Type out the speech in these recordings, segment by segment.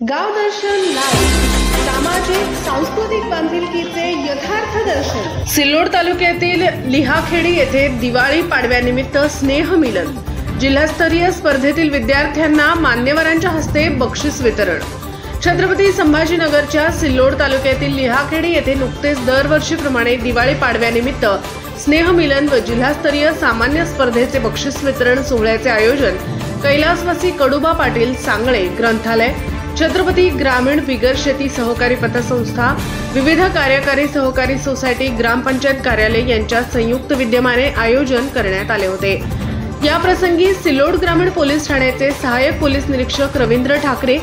गावदर्शन live सामाजिक सांस्कृतिक बांधिलकीचे यथार्थ दर्शन। सिल्लोड तालुक्यातील लिहाखेडी येथे दिवाळी पाडव्यानिमित्त स्नेहमिलन, जिल्हास्तरीय स्पर्धेतील विद्यार्थ्यांना मान्यवरांच्या हस्ते बक्षीस वितरण। छत्रपती संभाजीनगरच्या सिल्लोड तालुक्यातील लिहाखेडी येथे नुकतेच दरवर्षीप्रमाणे दिवाळी पाडव्यानिमित्त स्नेहमिलन व जिल्हास्तरीय सामान्य स्पर्धेचे बक्षीस वितरण सोहळ्याचे आयोजन कैलासवासी कडुबा पाटील सांगळे ग्रंथालय, छत्रपती ग्रामीण बिगर शेती सहकारी पतसंस्था, विविध कार्यकारी सहकारी सोसायटी, ग्रामपंचायत कार्यालय यांच्या संयुक्त विद्यमाने आयोजन करण्यात आले होते। या प्रसंगी सिल्लोड ग्रामीण पोलीस ठाण्याचे सहाय्यक पोलीस निरीक्षक रवींद्र ठाकरे,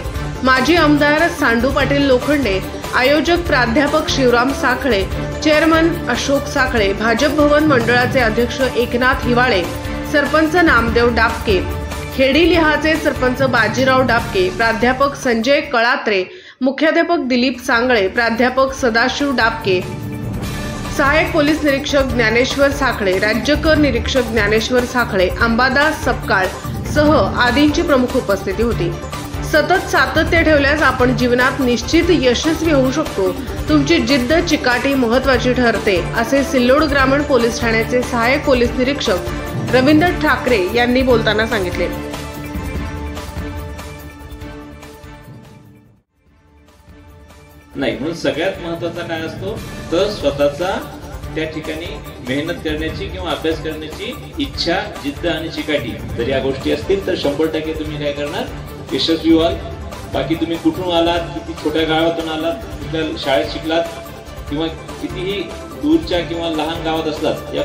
माजी आमदार सांडू पाटील लोखंडे, आयोजक प्राध्यापक शिवराम साखळे, चेअरमन अशोक साखळे, भाजप भवन मंडळाचे अध्यक्ष एकनाथ हिवाळे, सरपंच नामदेव डाबके, खेडी लिहाचे सरपंच बाजीराव डाबके, प्राध्यापक संजय कळात्रे, मुख्याध्यापक दिलीप सांगळे, प्राध्यापक सदाशिव डाबके, सहाय्यक पोलीस निरीक्षक ज्ञानेश्वर साखळे, राज्यकर निरीक्षक ज्ञानेश्वर साखळे, अंबादास सपकाळ सह आदींची प्रमुख उपस्थिती होती। सतत सातत्य ठेवल्यास आपण जीवनात निश्चित यशस्वी होऊ शकतो। तुमची जिद्द चिकाटी महत्त्वाची ठरते, असे सिल्लोड ग्रामीण पोलीस ठाण्याचे सहाय्यक पोलीस निरीक्षक रवींद्र ठाकरे यांनी बोलताना सांगितले। नाही, म्हणून सगळ्यात महत्त्वाचा काय असतो तर स्वतःचा त्या ठिकाणी मेहनत करण्याची किंवा अभ्यास करण्याची इच्छा, जिद्द आणि चिकाटी जर या गोष्टी असतील तर 100% तुम्ही काय करणार, यशस्वी व्हाल। बाकी तुम्ही कुठून आलात, किती छोट्या गावातून आलात, कुठल्या शाळेत शिकलात किंवा कितीही दूरच्या किंवा लहान गावात असलात, या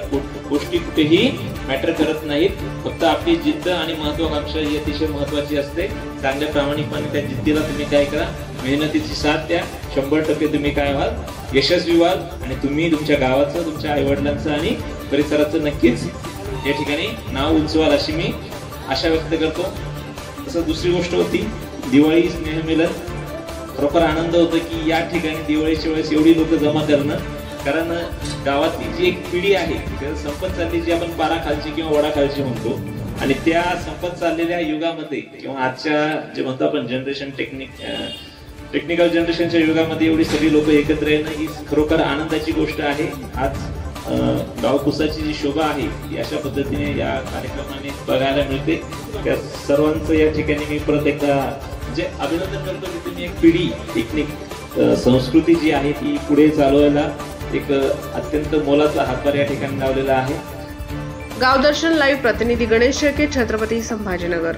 गोष्टी कुठेही मॅटर करत नाहीत। फक्त आपली जिद्द आणि महत्वाकांक्षा ही अतिशय महत्वाची असते। चांगल्या प्रामाणिकपणे त्या जिद्दीला तुम्ही काय करा, मेहनतीची साथ द्या, 100% तुम्ही काय व्हाल, यशस्वी व्हाल आणि तुम्ही तुमच्या गावाचं, तुमच्या आईवडिलांचं आणि परिसराचं नक्कीच या ठिकाणी नाव उंचवाल अशी मी आशा व्यक्त करतो। तसं दुसरी गोष्ट होती दिवाळी स्नेहमिलन। खरोखर आनंद होतो की या ठिकाणी दिवाळीच्या वेळेस एवढी लोक जमा करणं, कारण गावातली जी एक पिढी आहे त्याला संपत चालली, जी आपण पाराखालची किंवा वडाखालची म्हणतो, आणि त्या संपत चाललेल्या युगामध्ये किंवा आजच्या जे म्हणतो आपण जनरेशन टेक्निकल जनरेशनच्या युगामध्ये एवढी सगळी लोक एकत्र येणं ही खरोखर आनंदाची गोष्ट आहे। आज गावकुसाची जी शोभा आहे ती अशा पद्धतीने या कार्यक्रमाने बघायला मिळते। त्या सर्वांचं या ठिकाणी मी परत एकदा म्हणजे अभिनंदन करतो की तुम्ही एक पिढी, टेक्निक, संस्कृती जी आहे ती पुढे चालवायला एक अत्यंत मोलाचा हातभार या ठिकाणी लावलेला आहे। गावदर्शन लाईव्ह प्रतिनिधी गणेश शेळके, छत्रपती संभाजीनगर।